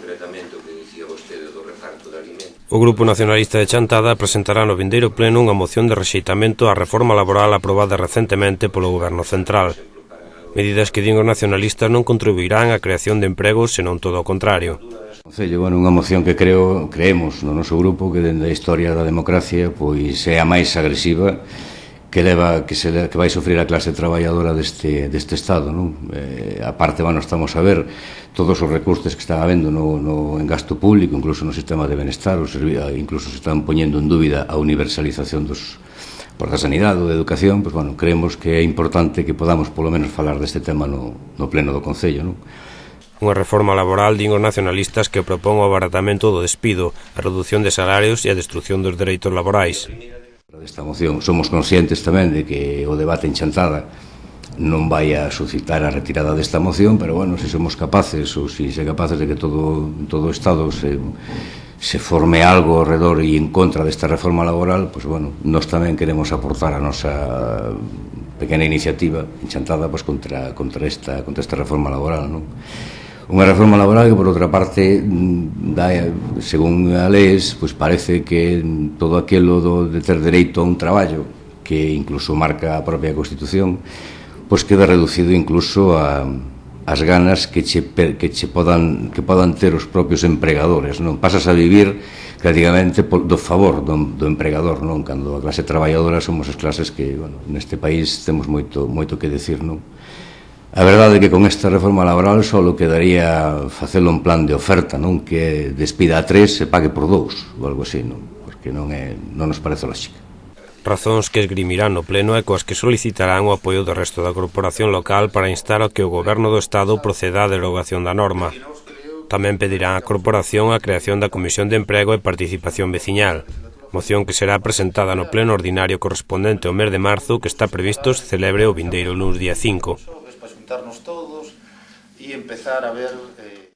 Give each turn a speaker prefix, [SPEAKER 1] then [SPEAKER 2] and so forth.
[SPEAKER 1] concretamente o que dicía vostede do reparto de alimentos.
[SPEAKER 2] O Grupo Nacionalista de Chantada presentará no vindeiro pleno unha moción de rexeitamento á reforma laboral aprobada recentemente polo Goberno Central. Medidas que din os nacionalistas non contribuirán á creación de empregos, senón todo o contrario.
[SPEAKER 3] Concello, unha moción que creemos no noso grupo que dende a historia da democracia pois é a máis agresiva que vai sofrer a clase traballadora deste Estado, non? A parte, estamos a ver todos os recursos que están habendo en gasto público, incluso no sistema de benestar, incluso se están poñendo en dúbida a universalización por da sanidade ou da educación. Pois, creemos que é importante que podamos polo menos falar deste tema no pleno do Concello, non?
[SPEAKER 2] Unha reforma laboral, din os nacionalistas, que propón o abaratamento do despido, a reducción de salarios e a destrucción dos dereitos laborais.
[SPEAKER 3] Desta moción somos conscientes tamén de que o debate en Chantada non vai a suscitar a retirada desta moción, pero, se somos capaces, ou se é capaces de que todo o Estado se forme algo ao redor e en contra desta reforma laboral, pois, nós tamén queremos aportar a nosa pequena iniciativa en Chantada contra esta reforma laboral, non? Unha reforma laboral que, por outra parte, según a leis, parece que todo aquilo de ter dereito a un traballo, que incluso marca a propia Constitución, queda reducido incluso as ganas que podan ter os propios empregadores, non? Pasas a vivir prácticamente do favor do empregador, non? Cando a clase traballadora somos as clases que, neste país temos moito que decir, non? A verdade é que con esta reforma laboral só quedaría facelo en plan de oferta, non? Que despida a 3 e pague por 2, ou algo así, non? Porque non nos parece lógica.
[SPEAKER 2] Razóns que esgrimirán no pleno e coas que solicitarán o apoio do resto da corporación local para instar a que o Goberno do Estado proceda á derogación da norma. Tamén pedirán á corporación a creación da Comisión de Emprego e Participación Veciñal, moción que será presentada no pleno ordinario correspondente ao mes de marzo, que está previsto se celebre o vindeiro luns día 5.
[SPEAKER 4] Para xuntarnos todos e empezar a ver